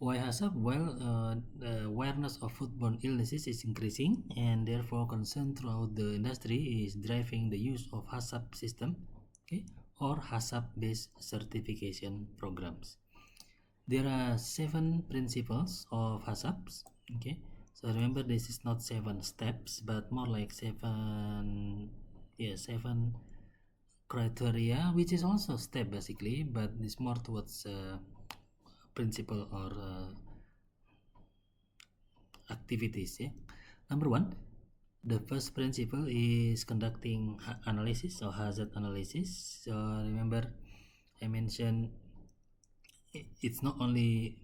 Why HACCP? Well, the awareness of foodborne illnesses is increasing, and therefore concern throughout the industry is driving the use of HACCP system, okay, or HACCP-based certification programs. There are 7 principles of HACCPs, okay. So remember, this is not 7 steps, but more like 7 criteria, which is also step basically, but it's more towards principle or activities. Yeah. Number 1, the first principle is conducting analysis or hazard analysis. So remember, I mentioned it's not only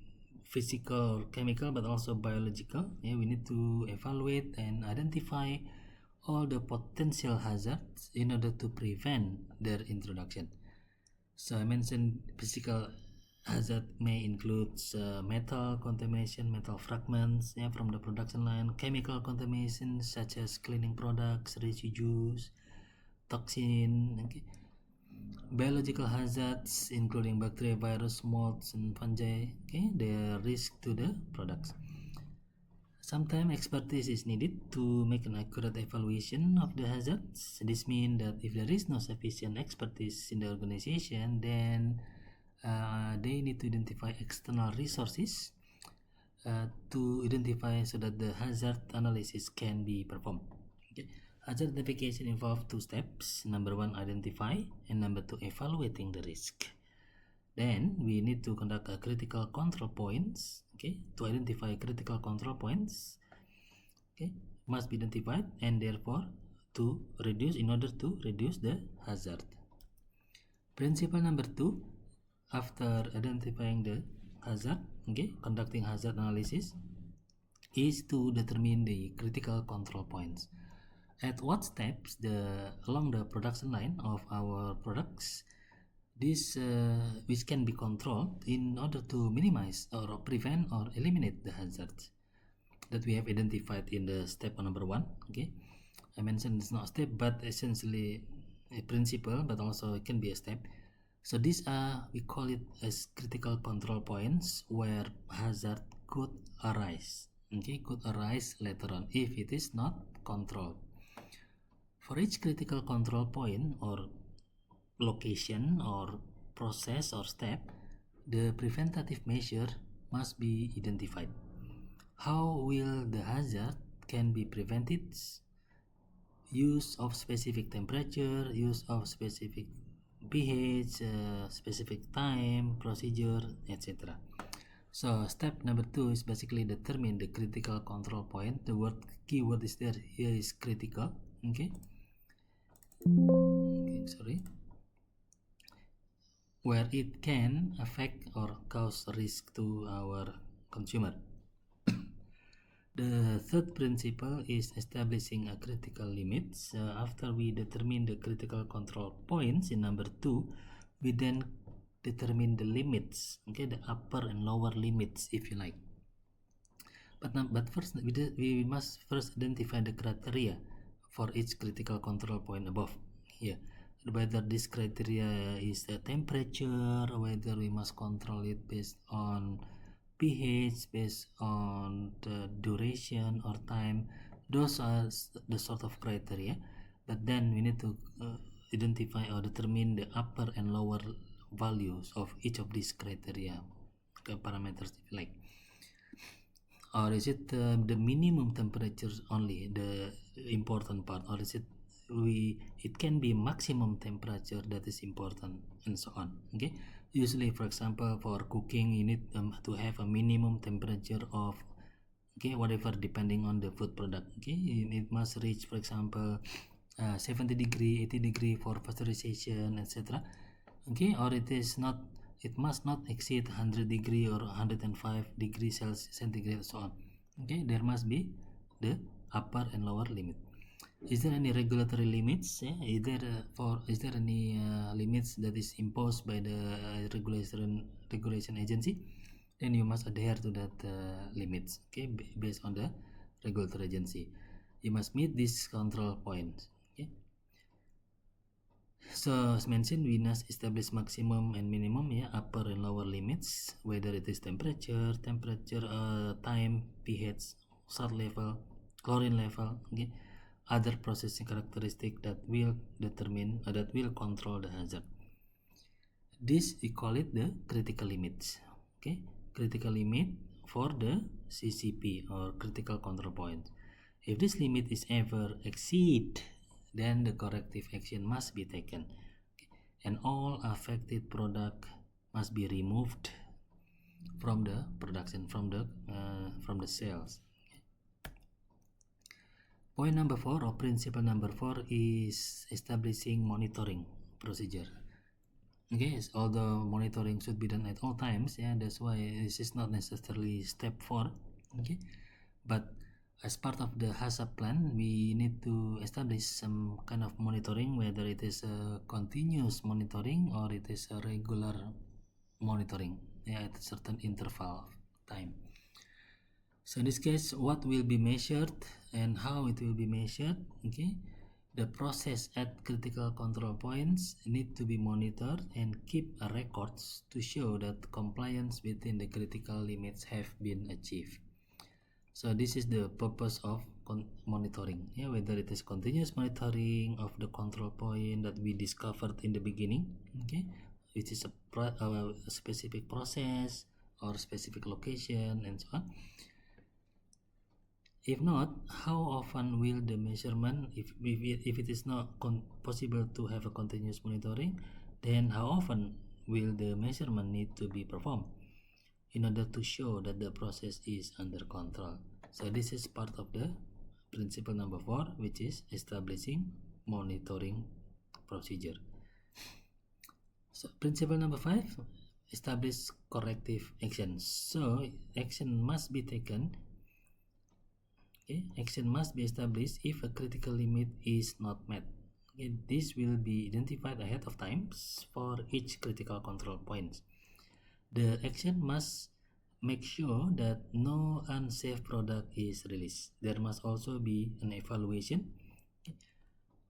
physical or chemical but also biological. Yeah, we need to evaluate and identify all the potential hazards in order to prevent their introduction. So I mentioned physical hazard may include metal contamination, metal fragments, yeah, from the production line, chemical contamination such as cleaning products, residues, toxin, okay. Biological hazards including bacteria, virus, molds, and fungi, okay, their risk to the products. Sometimes expertise is needed to make an accurate evaluation of the hazards. This means that if there is no sufficient expertise in the organization, then they need to identify external resources to identify so that the hazard analysis can be performed. Okay. Hazard identification involves 2 steps. Number 1, identify, and number 2, evaluating the risk. Then we need to conduct a critical control points, okay, to identify critical control points, okay, must be identified, and therefore to reduce in order to reduce the hazard. Principle number 2, after identifying the hazard, okay, conducting hazard analysis, is to determine the critical control points. At what steps along the production line of our products this which can be controlled in order to minimize or prevent or eliminate the hazards that we have identified in the step number 1. Okay, I mentioned it's not a step but essentially a principle, but also it can be a step. So these are, we call it as critical control points where hazard could arise, okay, could arise later on if it is not controlled. For each critical control point or location or process or step, the preventative measure must be identified. How will the hazard can be prevented? Use of specific temperature, use of specific pH, specific time, procedure, etc. So step number 2 is basically determine the critical control point. The keyword is there here is critical. Okay, sorry, where it can affect or cause risk to our consumer. The third principle is establishing a critical limits. After we determine the critical control points in number 2, we then determine the limits, okay, the upper and lower limits if you like. But first we must first identify the criteria for each critical control point above here. Whether this criteria is the temperature, whether we must control it based on pH, based on the duration or time. Those are the sort of criteria, but then we need to identify or determine the upper and lower values of each of these criteria, okay, parameters if you like. Or is it the minimum temperatures only the important part, or is it it can be maximum temperature that is important, and so on. Okay, usually for example for cooking you need to have a minimum temperature of, okay, whatever depending on the food product. Okay, it must reach for example 70 degree, 80 degree for pasteurization, etc. Okay, or it must not exceed 100 degree or 105 degree centigrade, so on. Okay, there must be the upper and lower limit. Is there any regulatory limits? Yeah? Is there any limits that is imposed by the regulation agency? Then you must adhere to that limits. Okay, based on the regulatory agency, you must meet these control points. Okay. So as mentioned, we must establish maximum and minimum, upper and lower limits, whether it is temperature, time, pH, salt level, chlorine level, okay, other processing characteristic that will determine that will control the hazard. This we call it the critical limits. Okay, critical limit for the CCP or critical control point. If this limit is ever exceed, then the corrective action must be taken, and all affected product must be removed from the production, from the cells. Point number 4 or principle number 4 is establishing monitoring procedure. Okay, although monitoring should be done at all times, that's why this is not necessarily step 4. Okay, but as part of the HACCP plan, we need to establish some kind of monitoring, whether it is a continuous monitoring or it is a regular monitoring, at a certain interval of time. So in this case, what will be measured and how it will be measured, okay? The process at critical control points need to be monitored and keep a records to show that compliance within the critical limits have been achieved. So this is the purpose of monitoring, whether it is continuous monitoring of the control point that we discovered in the beginning, okay, which is a specific process or specific location and so on. If not, how often will the measurement, if it is not possible to have a continuous monitoring, then how often will the measurement need to be performed in order to show that the process is under control? So this is part of the principle number 4, which is establishing monitoring procedure. So principle number 5, establish corrective actions. So action must be taken. Okay, action must be established if a critical limit is not met. Okay, this will be identified ahead of time for each critical control point. The action must make sure that no unsafe product is released. There must also be an evaluation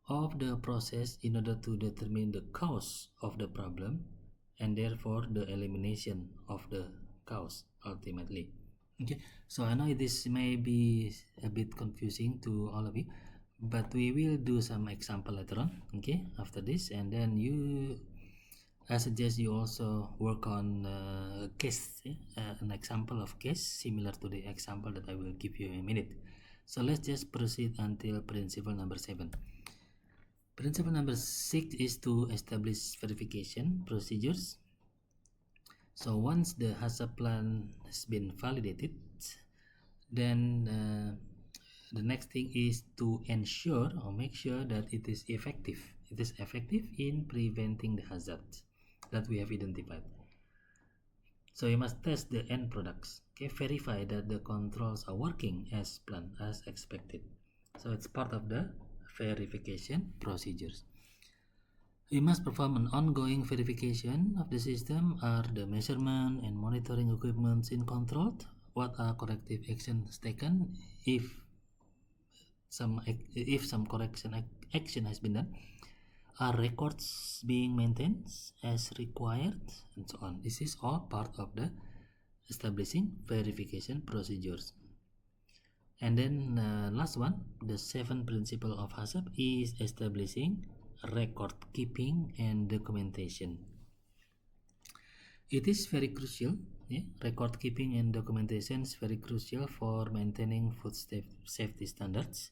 of the process in order to determine the cause of the problem and therefore the elimination of the cause ultimately. Okay, so I know this may be a bit confusing to all of you, but we will do some example later on, okay, after this, and then I suggest you also work on a case, an example of case similar to the example that I will give you in a minute. So let's just proceed until principle number 7. Principle number 6 is to establish verification procedures. So once the HACCP plan has been validated, then the next thing is to ensure or make sure that it is effective. It is effective in preventing the hazards that we have identified. So you must test the end products, okay, verify that the controls are working as planned, as expected. So it's part of the verification procedures. We must perform an ongoing verification of the system. Are the measurement and monitoring equipments in controlled? What are corrective actions taken if some correction action has been done? Are records being maintained as required, and so on? This is all part of the establishing verification procedures. And then last one, the 7th principle of HACCP is establishing record keeping and documentation. It is very crucial. Record keeping and documentation is very crucial for maintaining food safety standards.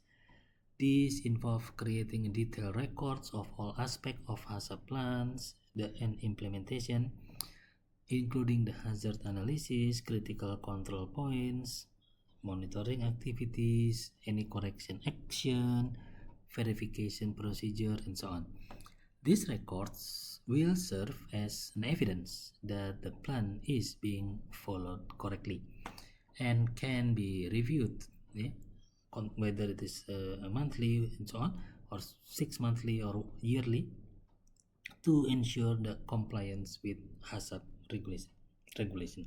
These involve creating detailed records of all aspects of HACCP plans and implementation, including the hazard analysis, critical control points, monitoring activities, any correction action, verification procedure, and so on. These records will serve as an evidence that the plan is being followed correctly and can be reviewed, whether it is a monthly and so on, or 6 monthly or yearly, to ensure the compliance with HACCP regulation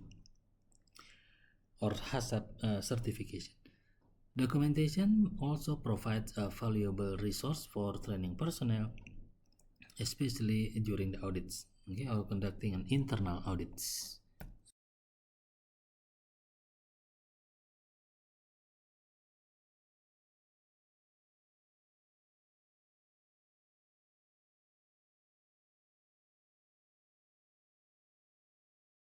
or HACCP certification. Documentation also provides a valuable resource for training personnel, especially during the audits, okay, or conducting an internal audits.